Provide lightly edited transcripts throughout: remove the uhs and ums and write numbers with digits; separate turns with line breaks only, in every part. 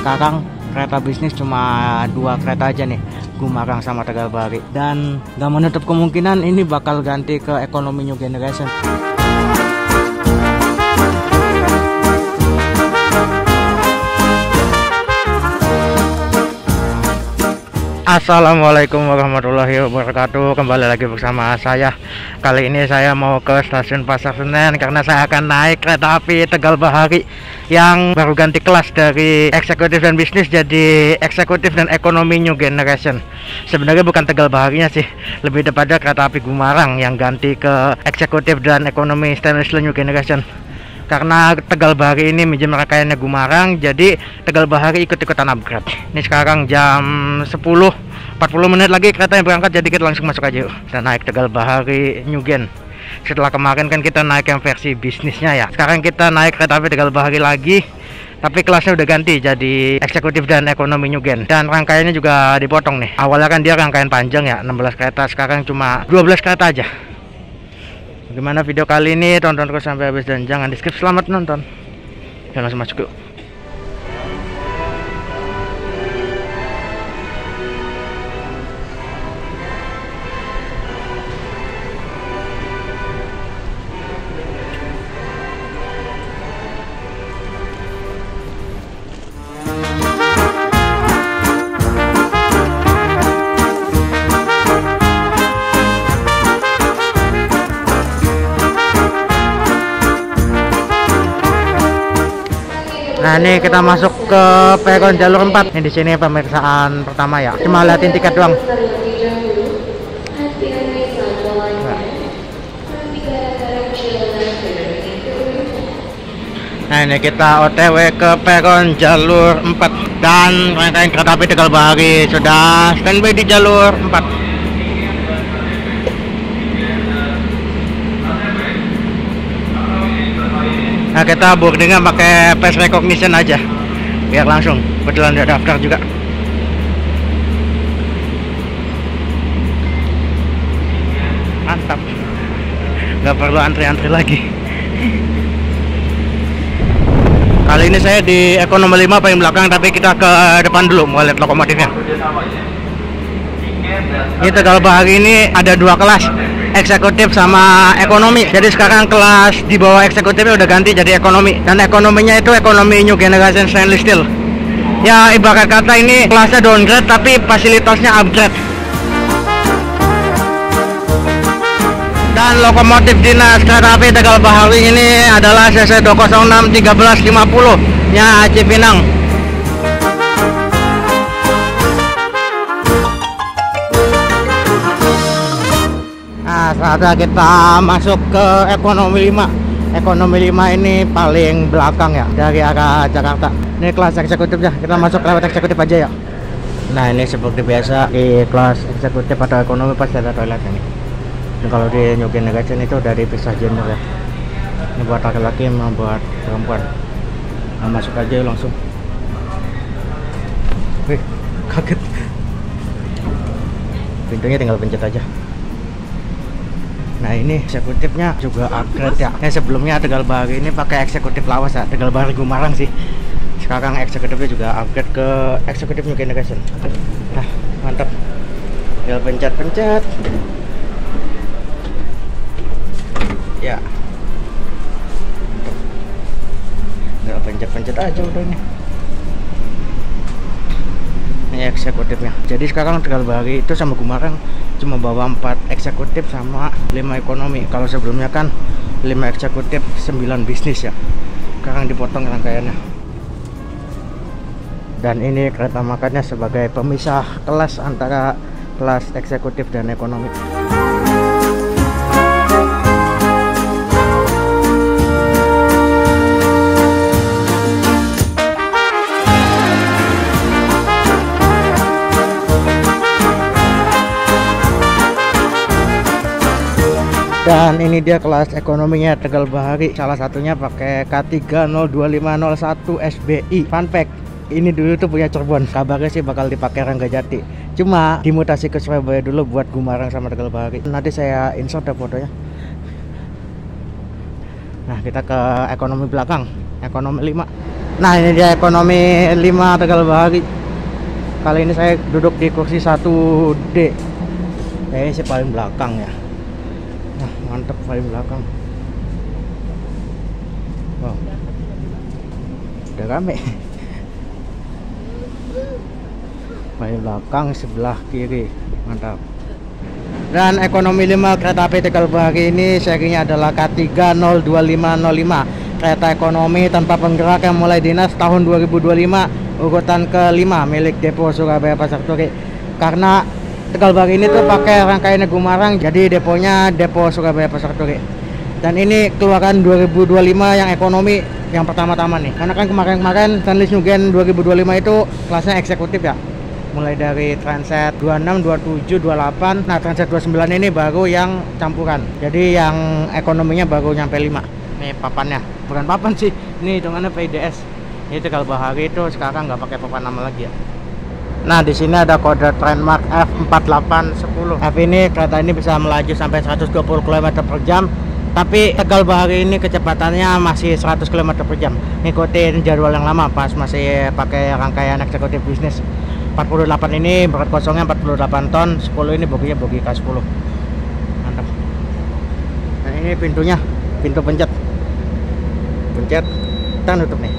sekarang kereta bisnis cuma 2 kereta aja nih, Gumarang sama Tegal Bahari. Dan nggak menutup kemungkinan ini bakal ganti ke ekonomi new generation. Assalamualaikum warahmatullahi wabarakatuh. Kembali lagi bersama saya. Kali ini saya mau ke stasiun Pasar Senen karena saya akan naik kereta api Tegal Bahari yang baru ganti kelas dari eksekutif dan bisnis jadi eksekutif dan ekonomi new generation. Sebenarnya bukan Tegal Baharinya sih, lebih tepatnya kereta api Gumarang yang ganti ke eksekutif dan ekonomi stainless steel new generation. Karena Tegal Bahari ini minjem rangkaiannya Gumarang, jadi Tegal Bahari ikut-ikutan upgrade. Ini sekarang jam 10:40 lagi keretanya berangkat, jadi kita langsung masuk aja yuk. Kita naik Tegal Bahari New Gen. Setelah kemarin kan kita naik yang versi bisnisnya ya. Sekarang kita naik kereta api Tegal Bahari lagi, tapi kelasnya udah ganti jadi eksekutif dan ekonomi New Gen. Dan rangkaiannya juga dipotong nih. Awalnya kan dia rangkaian panjang ya, 16 kereta, sekarang cuma 12 kereta aja. Gimana video kali ini, tonton terus sampai habis dan jangan di skip. Selamat nonton. Ya langsung masuk yuk. Nah, ini kita masuk ke peron jalur 4. Ini di sini pemeriksaan pertama ya. Cuma liatin tiket doang. Nah, ini kita OTW ke peron jalur 4 dan rangkaian kereta api Tegal Bahari sudah standby di jalur 4. Nah, kita boardingnya pakai face recognition aja biar langsung, kebetulan dia daftar juga. Mantap, nggak perlu antri-antri lagi. Kali ini saya di ekonomi 5 paling belakang, tapi kita ke depan dulu mau lihat lokomotifnya. Ini Tegal Bahari ini ada 2 kelas, eksekutif sama ekonomi. Jadi sekarang kelas di bawah eksekutifnya udah ganti jadi ekonomi, dan ekonominya itu ekonomi new generation stainless steel. Ya ibarat kata ini kelasnya downgrade tapi fasilitasnya upgrade. Dan lokomotif dinas kereta api Tegal Bahari ini adalah CC 206 1350 nya Cipinang. Nah, saatnya kita masuk ke ekonomi 5. Ekonomi 5 ini paling belakang ya dari arah Jakarta. Ini kelas eksekutifnya, kita masuk lewat eksekutif aja ya. Nah, ini seperti biasa di kelas eksekutif atau ekonomi pasti ada toilet ini. Dan kalau di new generation itu dari pisah gender ya. Ini buat laki-laki, buat perempuan. Nah, masuk aja langsung. Wih, kaget. Pintunya tinggal pencet aja. Nah, ini eksekutifnya juga upgrade ya. Sebelumnya Tegal Bahari ini pakai eksekutif lawas ya, Tegal Bahari Gumarang sih. Sekarang eksekutifnya juga upgrade ke eksekutif new generation. Nah, mantap. Tinggal pencet-pencet. Ya. Tinggal pencet-pencet aja udah ini. Ini eksekutifnya. Jadi sekarang Tegal Bahari itu sama Gumarang cuma bawa 4 eksekutif sama 5 ekonomi. Kalau sebelumnya kan 5 eksekutif 9 bisnis ya. Sekarang dipotong rangkaiannya. Dan ini kereta makannya sebagai pemisah kelas antara kelas eksekutif dan ekonomi. Dan ini dia kelas ekonominya Tegal Bahari. Salah satunya pakai K30251 SBI. Fun fact, ini dulu tuh punya Cirebon. Kabarnya sih bakal dipakai Ranggajati. Cuma dimutasi ke Surabaya dulu buat Gumarang sama Tegal Bahari. Nanti saya insert ya fotonya. Nah, kita ke ekonomi belakang, ekonomi 5. Nah, ini dia ekonomi 5 Tegal Bahari. Kali ini saya duduk di kursi 1D. Kayaknya sih paling belakang ya. Nah, mantep paling belakang. Wow. Udah rame. Paling belakang sebelah kiri. Mantap. Dan ekonomi 5 kereta api Tegal Bahari ini serinya adalah K3 02505. Kereta ekonomi tanpa penggerak yang mulai dinas tahun 2025, urutan ke-5 milik Depo Surabaya Pasar Turi. Karena Tegal Bahari ini tuh pakai rangkaian Gumarang, jadi deponya Depo Surabaya Pasar Turi. Dan ini keluaran 2025 yang ekonomi yang pertama-tama nih. Karena kan kemarin-kemarin Stanley Nugen 2025 itu kelasnya eksekutif ya. Mulai dari transit 26, 27, 28. Nah, transit 29 ini baru yang campuran. Jadi yang ekonominya baru nyampe 5. Nih papannya. Bukan papan sih. Ini hitungannya PIDS. Ini Tegal Bahari itu sekarang nggak pakai papan nama lagi ya. Nah, di sini ada kode trademark F4810. F ini kereta ini bisa melaju sampai 120 km per jam. Tapi Tegal Bahari ini kecepatannya masih 100 km per jam. Ngikutin jadwal yang lama pas masih pakai rangkaian eksekutif bisnis. 48 ini berat kosongnya 48 ton, 10 ini boginya bogi K10. Mantap. Nah, ini pintunya, pintu pencet. Pencet, kita nutup nih.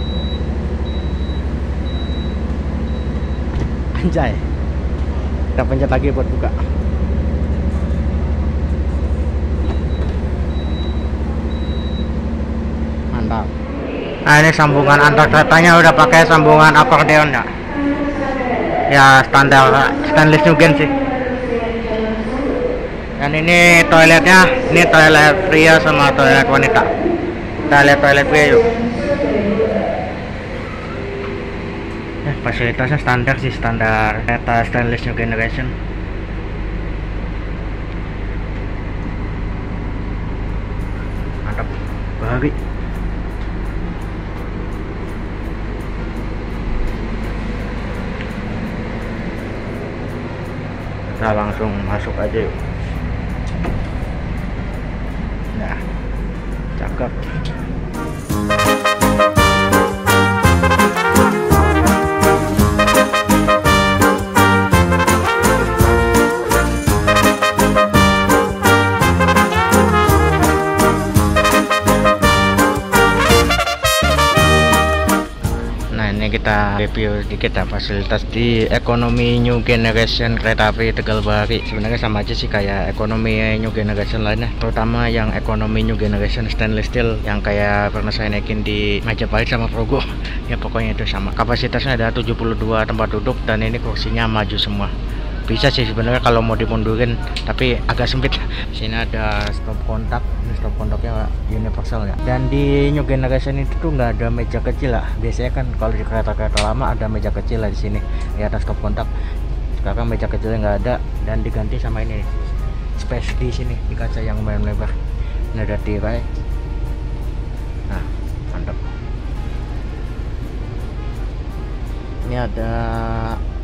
Anjay. Kita pencet lagi buat buka. Mantap. Nah, ini sambungan antar keretanya udah pakai sambungan akordeon ya. Ya standar Stanley Nugen sih. Dan ini toiletnya, ini toilet pria sama toilet wanita. Kita lihat toilet pria yuk. Fasilitasnya standar sih, standar kereta Stanley New Generation. Mantap, Bahari. Kita langsung masuk aja yuk. Nah, cakep. Kita review sedikit ya fasilitas di ekonomi New Generation kereta api Tegal Bahari. Sebenarnya sama aja sih kayak ekonomi New Generation lainnya, terutama yang ekonomi New Generation stainless steel yang kayak pernah saya naikin di Majapahit sama Progo. Ya pokoknya itu sama. Kapasitasnya ada 72 tempat duduk dan ini kursinya maju semua. Bisa sih sebenarnya kalau mau dimundurin, tapi agak sempit. Sini ada stop kontak, ini stop kontaknya universal ya. Dan di New Generation itu tuh nggak ada meja kecil lah. Biasanya kan kalau di kereta-kereta lama ada meja kecil lah di sini di atas stop kontak. Sekarang meja kecilnya nggak ada dan diganti sama ini space di sini di kaca yang lumayan lebar. Ini ada tirai. Nah, mantap. Ini ada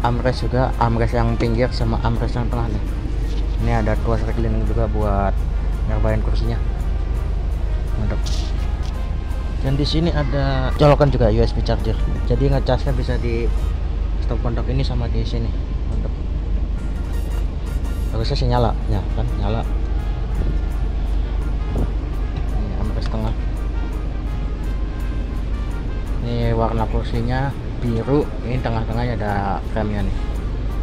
armrest juga, armrest yang pinggir sama armrest yang tengah nih. Ini ada tuas reclining juga buat nyobain kursinya. Mantap. Dan di sini ada colokan juga USB charger. Jadi ngecasnya bisa di stop kontak ini sama di sini. Mantap. Harusnya sih nyala, ya kan nyala. Ini armrest tengah. Ini warna kursinya biru, ini tengah-tengahnya ada frame-nya nih.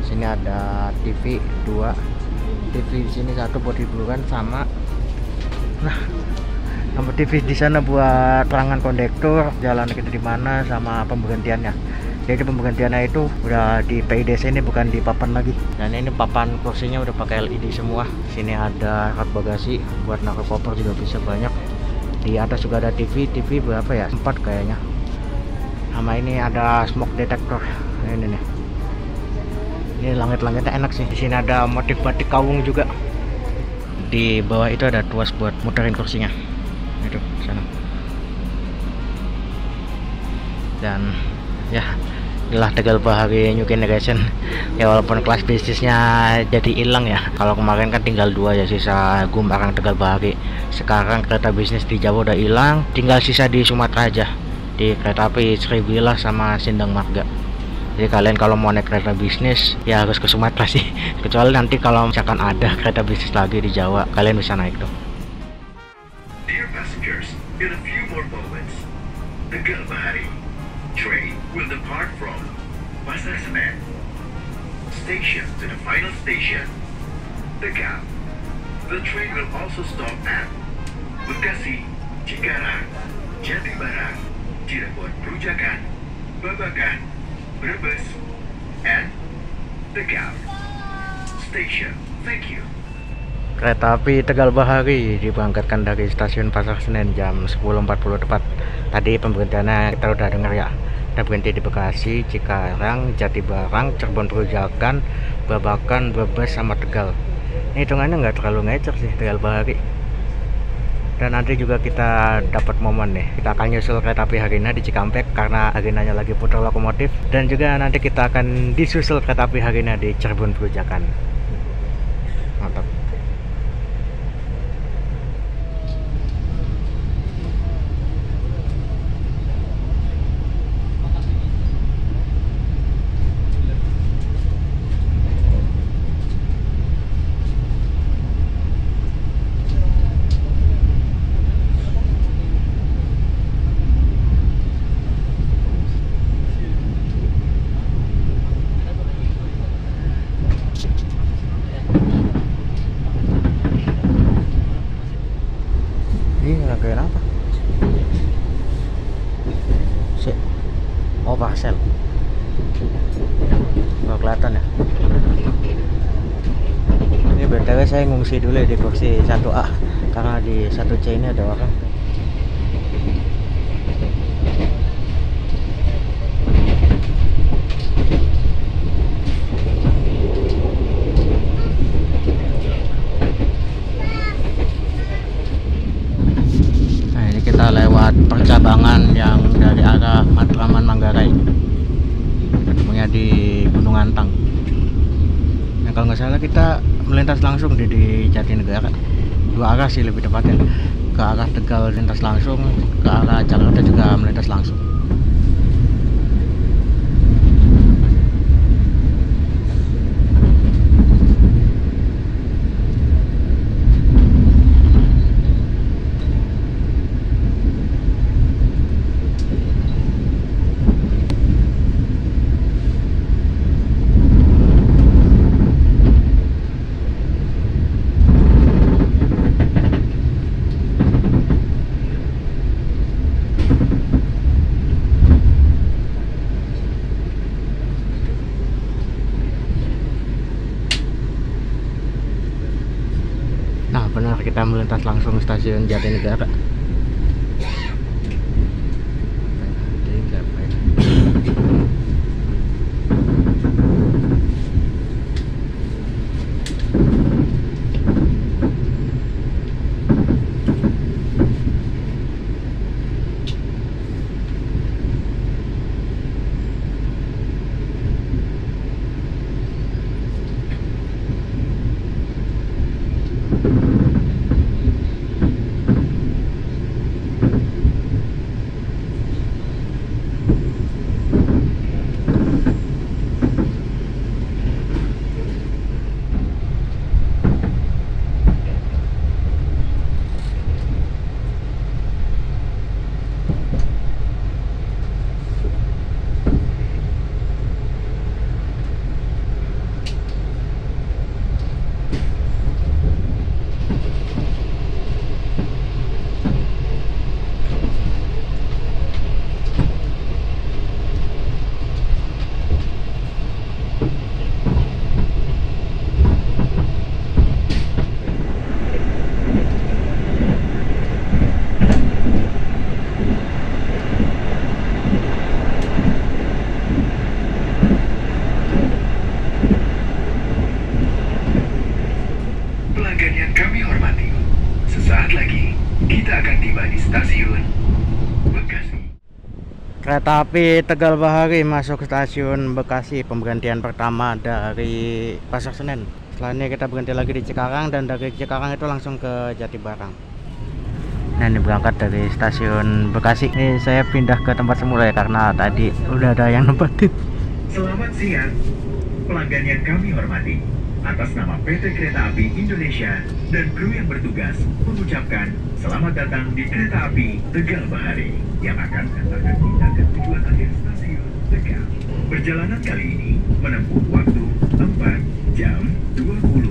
Sini ada TV 2, TV di sini satu buat hiburan sama. Nah, nomor TV di sana buat terangan kondektur, jalan kita di mana sama pemberhentiannya. Jadi pemberhentiannya itu udah di PIDC, ini bukan di papan lagi. Dan ini papan kursinya udah pakai LED semua. Sini ada rak bagasi buat naruh koper juga bisa banyak. Di atas juga ada TV berapa ya? 4 kayaknya. Sama ini ada smoke detector. Ini nih. Ini langit-langitnya enak sih. Di sini ada motif batik kawung juga. Di bawah itu ada tuas buat muterin kursinya. Itu sana. Dan ya, inilah Tegal Bahari New Generation. Ya walaupun kelas bisnisnya jadi hilang ya. Kalau kemarin kan tinggal 2 ya, sisa Gumarang Tegal Bahari. Sekarang kereta bisnis di Jawa udah hilang, tinggal sisa di Sumatera aja. di kereta api Sriwilah sama Sindang Marga. Jadi kalian kalau mau naik kereta bisnis ya harus ke Sumatera sih. Kecuali nanti kalau misalkan ada kereta bisnis lagi di Jawa, kalian bisa naik tuh.
Dear passengers, in a few more moments, Tegal Bahari train will depart from Pasar Senen station to the final station, Tegal. The train will also stop at Bekasi, Cikarang, Jatibarang, Cirebon Perujakan, Babakan, Brebes, and Tegal Station. Thank you.
Kereta api Tegal Bahari diberangkatkan dari stasiun Pasar Senen jam 10.40 tepat. Tadi pemberhentiannya kita udah dengar ya. Kita berhenti di Bekasi, Cikarang, Jatibarang, Cirebon Perujakan, Babakan, Brebes, sama Tegal. Ini hitungannya nggak terlalu ngecer sih Tegal Bahari. Dan nanti juga kita dapat momen nih, kita akan nyusul kereta api Harina di Cikampek karena Harinanya lagi putar lokomotif. Dan juga nanti kita akan disusul kereta api Harina di Cirebon Perujakan. Mantap. Rangkaian apa? Oh, parcel. Nggak kelihatan ya. Ini BTW saya ngungsi dulu di kursi 1A karena di 1C ini ada orang. Kita lewat percabangan yang dari arah Matraman Manggarai, ketemunya di Gunung Antang. Nah, kalau nggak salah kita melintas langsung di Jatinegara, dua arah sih lebih tepatnya, ke arah Tegal melintas langsung, ke arah Jakarta juga melintas langsung. Benar, kita melintas langsung stasiun Jatinegara. Kereta api Tegal Bahari masuk stasiun Bekasi, pemberhentian pertama dari Pasar Senen. Setelah ini kita berhenti lagi di Cikarang, dan dari Cikarang itu langsung ke Jatibarang. Nah, ini berangkat dari stasiun Bekasi. Ini saya pindah ke tempat semula ya, karena tadi udah ada yang nempatin.
Selamat siang, pelanggan yang kami hormati. Atas nama PT Kereta Api Indonesia dan kru yang bertugas mengucapkan selamat datang di Kereta Api Tegal Bahari yang akan mengantarkan kita ke tujuan akhir stasiun Tegal. Perjalanan kali ini menempuh waktu 4 jam 25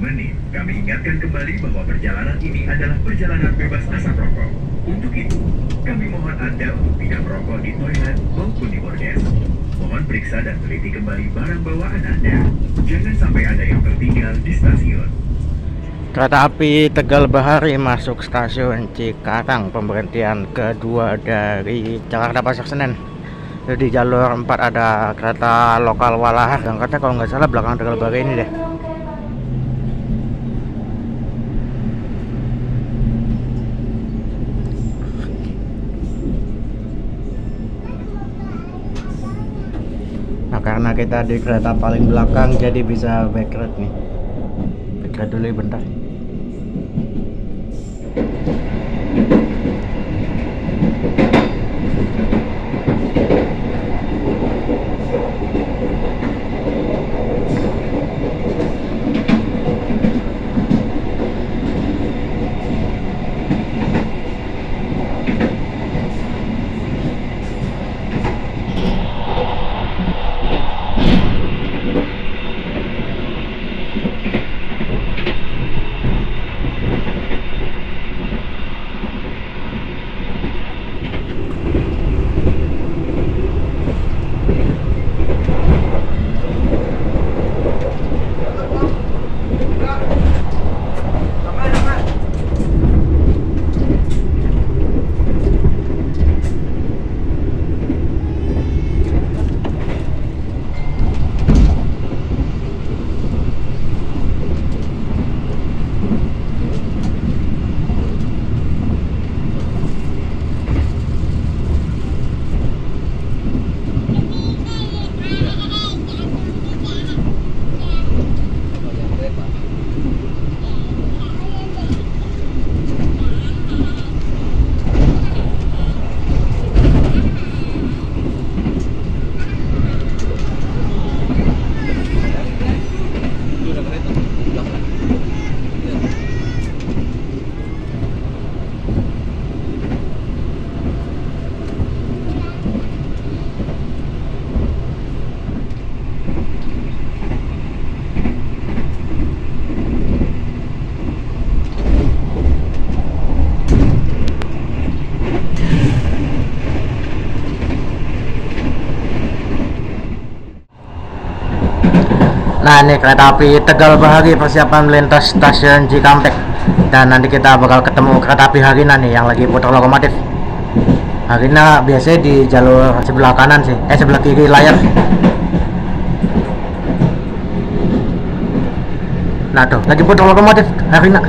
menit. Kami ingatkan kembali bahwa perjalanan ini adalah perjalanan bebas asap rokok. Untuk itu, kami mohon Anda untuk tidak merokok di toilet maupun di bordes. Mohon periksa dan teliti kembali barang bawaan Anda. Jangan sampai ada yang tertinggal di stasiun.
Kereta api Tegal Bahari masuk stasiun Cikarang, pemberhentian kedua dari Jakarta Pasar Senen. Di jalur 4 ada kereta lokal Walahar, berangkatnya kalau nggak salah belakang Tegal Bahari ini deh. Nah, karena kita di kereta paling belakang jadi bisa backrest nih. Backrest dulu ya, bentar. Nah, ini kereta api Tegal Bahari persiapan melintas stasiun Cikampek. Dan nanti kita bakal ketemu kereta api Harina nih yang lagi putar lokomotif. Harina biasanya di jalur sebelah kanan sih, sebelah kiri layar. Nah tuh, lagi putar lokomotif Harina.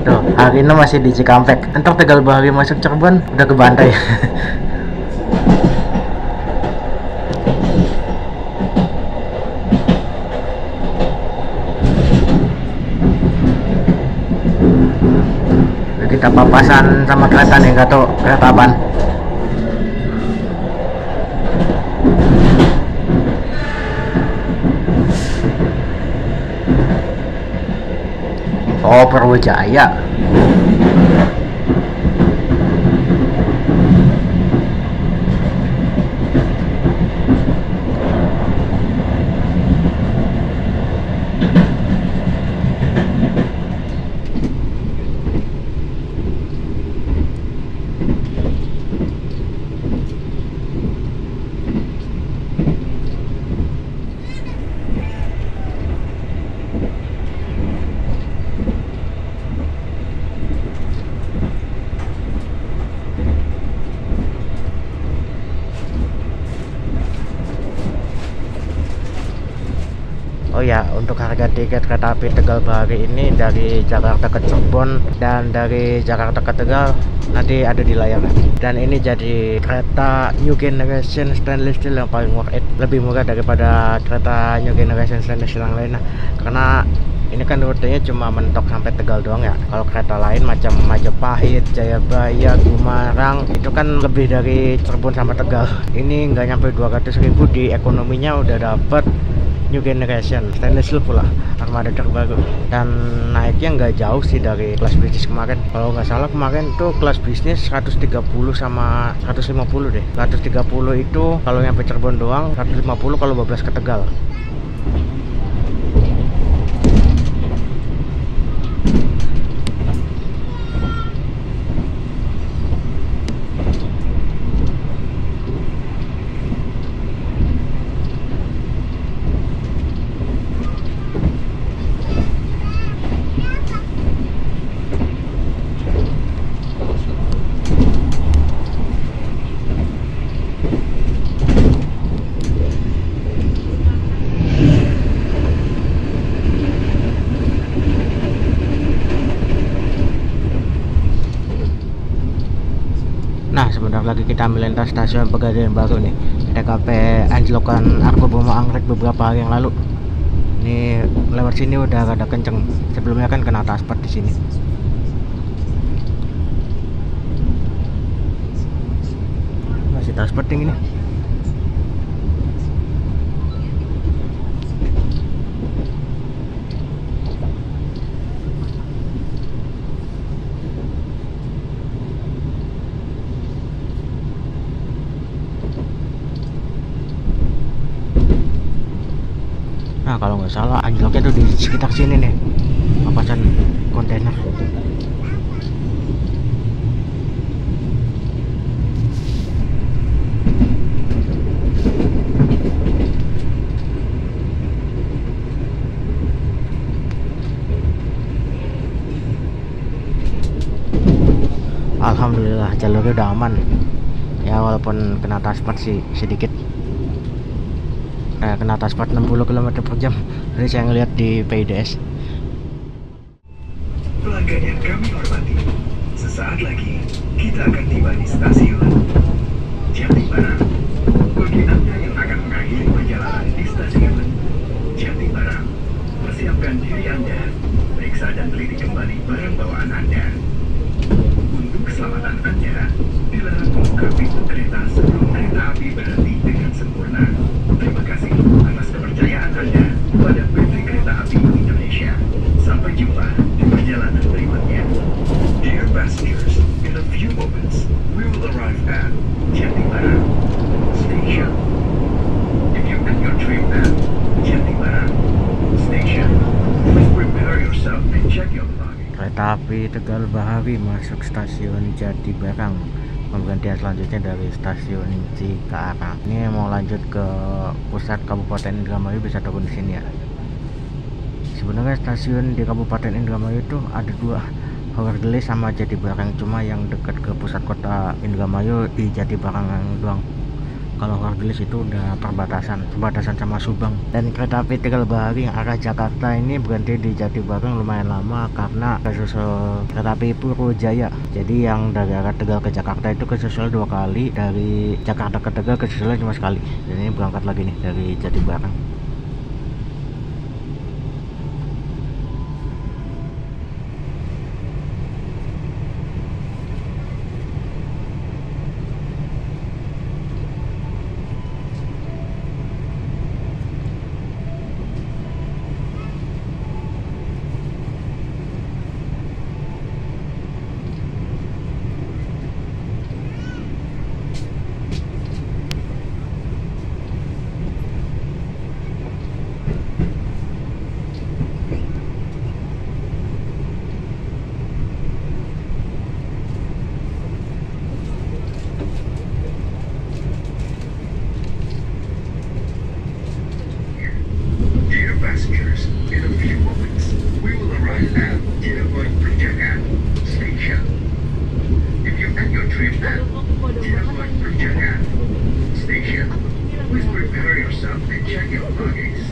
Tuh, hari ini masih di Cikampek. Entar Tegal Bahari masuk Cirebon udah ke Bantai. Kita papasan sama kereta nih, nggak tahu kereta apaan. Oh, Perwijaya. ya, untuk harga tiket kereta api Tegal Bahari ini dari Jakarta ke Cirebon dan dari Jakarta ke Tegal nanti ada di layar. Dan ini jadi kereta New Generation Stainless Steel yang paling worth it, lebih murah daripada kereta New Generation Stainless Steel yang lainnya, karena ini kan rutenya cuma mentok sampai Tegal doang ya. Kalau kereta lain macam Majapahit, Jayabaya, Gumarang itu kan lebih dari Cirebon sampai Tegal. Ini nggak nyampe 200.000 di ekonominya udah dapet New Generation Stainless Steel pula, armada terbaru, dan naiknya nggak jauh sih dari kelas bisnis kemarin. Kalau nggak salah kemarin tuh kelas bisnis 130 sama 150 deh. 130 itu kalau nyampe Cirebon doang, 150 kalau 12 ke Tegal. Nah, sebentar lagi kita ambil lintas stasiun Pegadaian Baru nih, TKP Anjlokan Argo Bromo Anggrek beberapa hari yang lalu. Ini lewat sini udah rada kenceng. Sebelumnya kan kena taspet di sini. Masih taspet ini. Nah, kalau nggak salah anjloknya tuh di sekitar sini nih, papasan kontainer. Alhamdulillah jalurnya udah aman ya, walaupun kena taspet sih sedikit. Kena taspet 60 km/jam. Ini saya ngeliat di PIDS.
Pelanggan yang kami hormati, sesaat lagi kita akan tiba di stasiun Jatibarang. Bagi Anda yang akan mengakhiri perjalanan di stasiun Jatibarang, persiapkan diri Anda, periksa dan teliti kembali barang bawaan Anda. Untuk keselamatan Anda, dilarang membuka pintu kereta sebelum kereta api berhenti dengan sempurna. Terima kasih atas kepercayaan Anda pada PT Kereta Api Indonesia. Sampai jumpa di perjalanan berikutnya. Dear passengers, in a few moments, we will arrive at Jatibarang Station. If you end your trip at Jatibarang Station, please prepare yourself and check your luggage.
Kereta api Tegal Bahari masuk stasiun Jatibarang. Pemberhentian selanjutnya dari stasiun Cikarang. Ini mau lanjut ke pusat Kabupaten Indramayu, bisa turun di sini ya. Sebenarnya stasiun di Kabupaten Indramayu itu ada dua, Hurgelis sama Jatibarang. Cuma yang dekat ke pusat kota Indramayu di Jatibarang doang. Kalau Hurgelis itu udah perbatasan sama Subang. Dan kereta api Tegal Bahari yang arah Jakarta ini berhenti di Jatibarang lumayan lama karena kesusul kereta api Purwojaya. Jadi yang dari arah Tegal ke Jakarta itu kesusul 2 kali, dari Jakarta ke Tegal kesusulnya cuma sekali. Dan ini berangkat lagi nih dari Jatibarang.
Passengers, in a few moments, we will arrive at Cirebon Pejagan Station. If you end your trip at Cirebon Pejagan Station, please prepare yourself and check your luggage.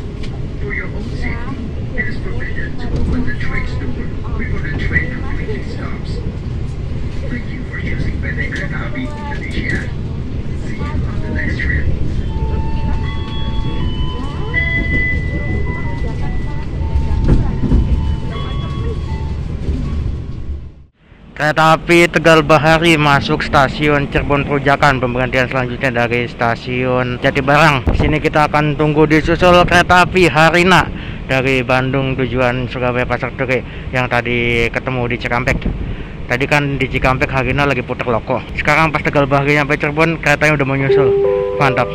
For your own safety,
Kereta api Tegal Bahari masuk stasiun Cirebon Perujakan. Pemberhentian selanjutnya dari stasiun Jatibarang. Di sini kita akan tunggu disusul kereta api Harina dari Bandung tujuan Surabaya Pasar Turi yang tadi ketemu di Cikampek. Tadi kan di Cikampek Harina lagi putar loko. Sekarang pas Tegal Bahari sampai Cirebon, keretanya udah mau nyusul. Mantap.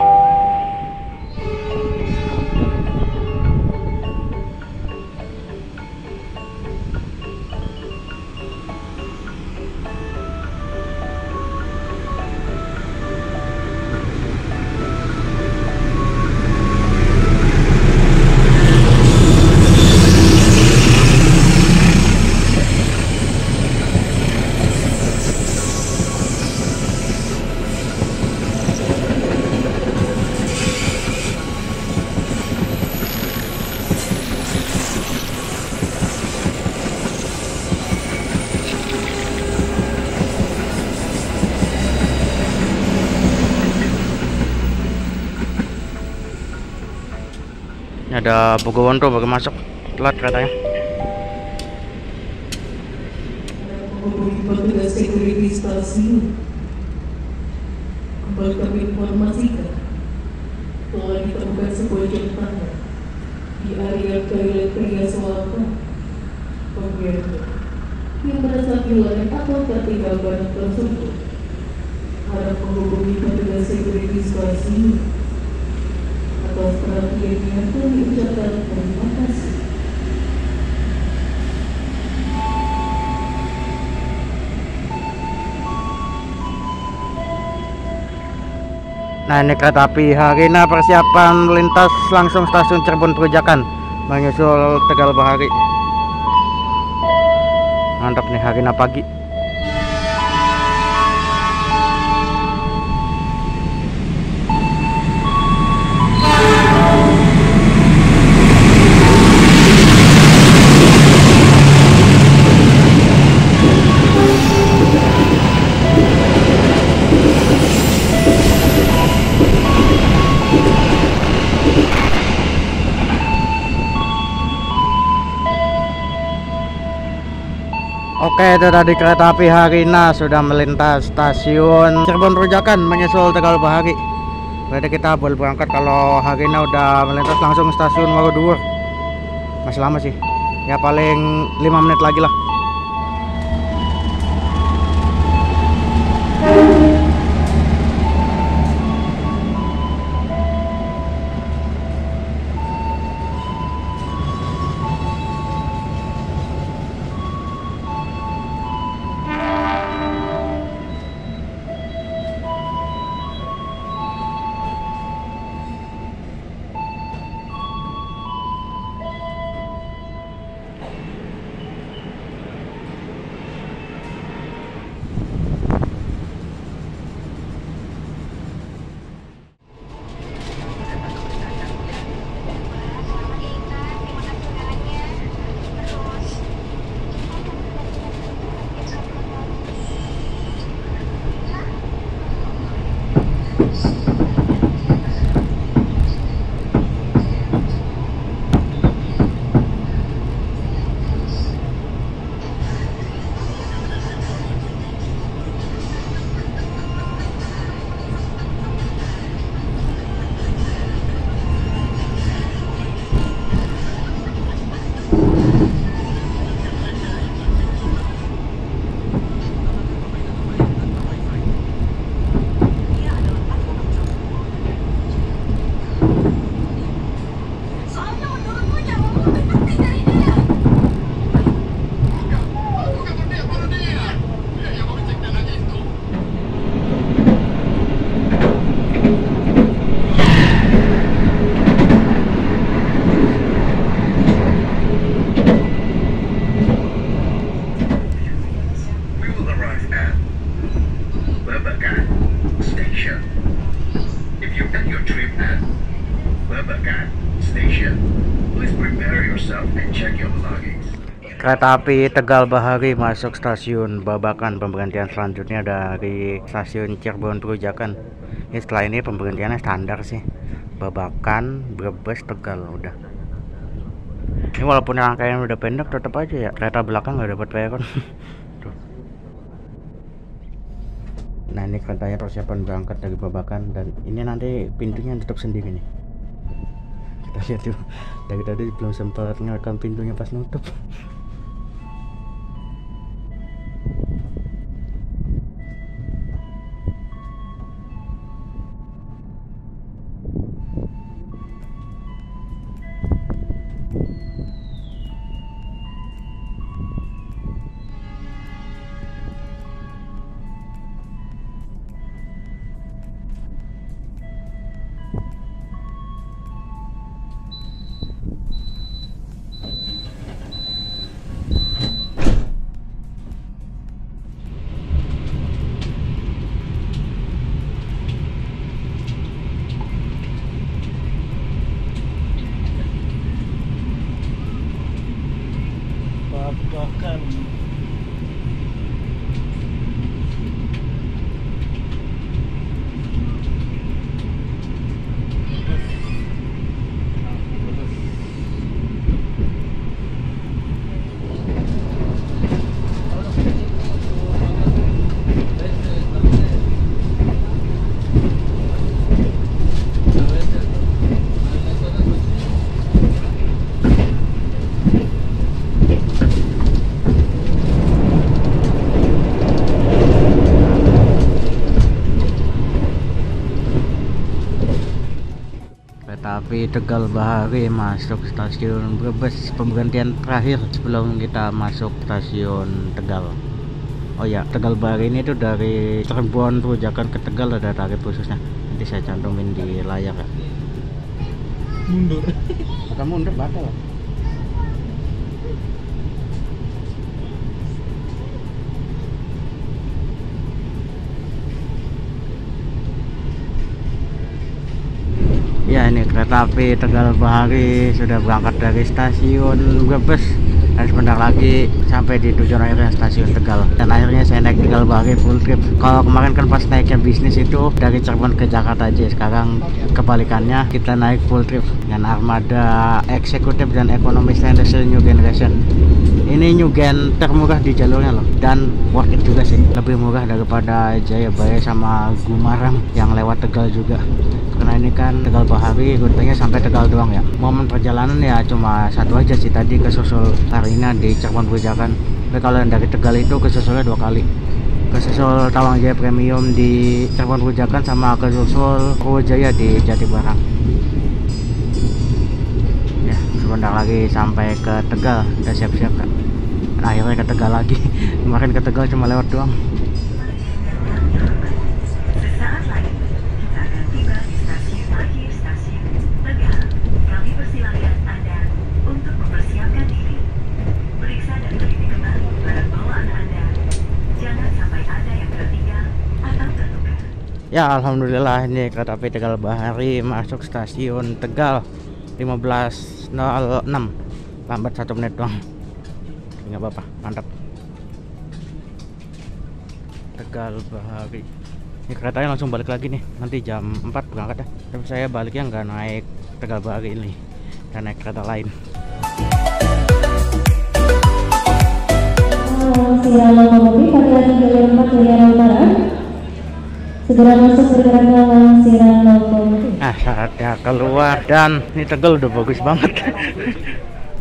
Ini ada Bogowonto baru masuk, telat katanya.
Menghubungi petugas security stasiun, kembali kami informasikan telah ditemukan sebuah jam tangan di area toilet pria selatan Pontianak yang merasa kehilangan atau tertinggal barang tersebut. Harap menghubungi petugas security stasiun. Atas perhatiannya kami ucapkan terima kasih.
Nah, ini kereta api Harina persiapan melintas langsung stasiun Cirebon Perujakan menyusul Tegal Bahari. Mantap nih, Harina pagi. Oke, itu tadi kereta api Harina sudah melintas stasiun Cirebon Perujakan menyusul Tegal Bahari. Berarti kita boleh berangkat kalau Harina udah melintas langsung stasiun Waruduwur. Masih lama sih, ya paling 5 menit lagi lah. Kereta api Tegal Bahari masuk stasiun Babakan. Pemberhentian selanjutnya dari stasiun Cirebon Perujakan. Ini setelah ini pemberhentiannya standar sih, Babakan, Brebes, Tegal udah. Ini walaupun rangkaian udah pendek tetap aja ya kereta belakang nggak dapat peron. Nah ini keretanya persiapan berangkat dari Babakan, dan ini nanti pintunya tutup sendiri nih. Kita lihat tuh, dari tadi belum sempat ngerekam pintunya pas nutup.
Babakan.
Kereta api Tegal Bahari masuk stasiun Brebes, pemberhentian terakhir sebelum kita masuk stasiun Tegal. Oh ya, Tegal Bahari ini tuh dari Cirebon Perujakan ke Tegal ada tarif khususnya. Nanti saya cantumin di layar ya.
Mundur.
Bukan mundur, batal. Ya ini kereta api Tegal Bahari sudah berangkat dari stasiun Brebes dan sebentar lagi sampai di tujuan akhirnya stasiun Tegal. Dan akhirnya saya naik Tegal Bahari full trip. Kalau kemarin kan pas naiknya bisnis itu dari Cirebon ke Jakarta aja, sekarang kebalikannya kita naik full trip dengan armada eksekutif dan ekonomi standard new generation. Ini new gen termurah di jalurnya loh, dan worth it juga sih, lebih murah daripada Jayabaya sama Gumarang yang lewat Tegal juga. Karena ini kan Tegal Bahari rutenya sampai Tegal doang ya. Momen perjalanan ya cuma satu aja sih, tadi ke Susul Karina di Cirebon Perujakan. Tapi kalau yang dari Tegal itu ke Susulnya 2 kali. Ke Susul Tawang Jaya Premium di Cirebon Perujakan sama ke Susul Purwojaya di Jatibarang. Ya, sebentar lagi sampai ke Tegal, udah siap-siap kan. Nah, akhirnya ke Tegal lagi. Kemarin ke Tegal cuma lewat doang.
Sesaat lagi kita akan tiba di stasiun akhir stasiun Tegal. Kami persilahkan Anda untuk mempersiapkan diri. Periksa dan teliti kembali barang bawaan Anda. Jangan sampai ada yang tertinggal atau tertukar.
Ya alhamdulillah ini kereta api Tegal Bahari masuk stasiun Tegal 15.06, lambat 1 menit doang. Nggak apa-apa, mantap. Tegal Bahari ini keretanya langsung balik lagi nih, nanti jam 4 berangkat ya. Tapi saya baliknya nggak naik Tegal Bahari ini, dan naik kereta lain.
Sinyal lokomotif hati-hati jalur 4 Liyana Utara. Segera masuk pergerakan sinyal lokomotif.
Nah saatnya keluar, dan ini Tegal udah bagus banget.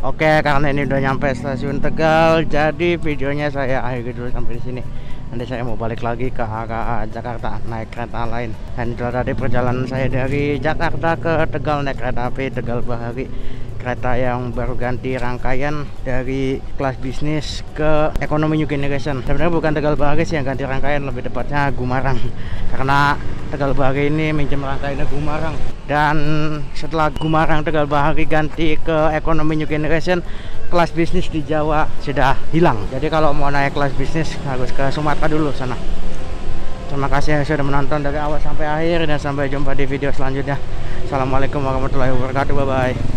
Oke, karena ini udah nyampe stasiun Tegal, jadi videonya saya akhiri dulu sampai di sini. Nanti saya mau balik lagi ke arah Jakarta naik kereta lain. Dan itu tadi perjalanan saya dari Jakarta ke Tegal naik kereta api Tegal Bahari. Kereta yang baru ganti rangkaian dari kelas bisnis ke ekonomi new generation. Sebenarnya bukan Tegal Bahari sih yang ganti rangkaian, lebih tepatnya Gumarang. Karena Tegal Bahari ini minjem rangkaiannya Gumarang. Dan setelah Gumarang Tegal Bahari ganti ke ekonomi new generation, kelas bisnis di Jawa sudah hilang. Jadi kalau mau naik kelas bisnis harus ke Sumatera dulu sana. Terima kasih yang sudah menonton dari awal sampai akhir, dan sampai jumpa di video selanjutnya. Assalamualaikum warahmatullahi wabarakatuh. Bye bye.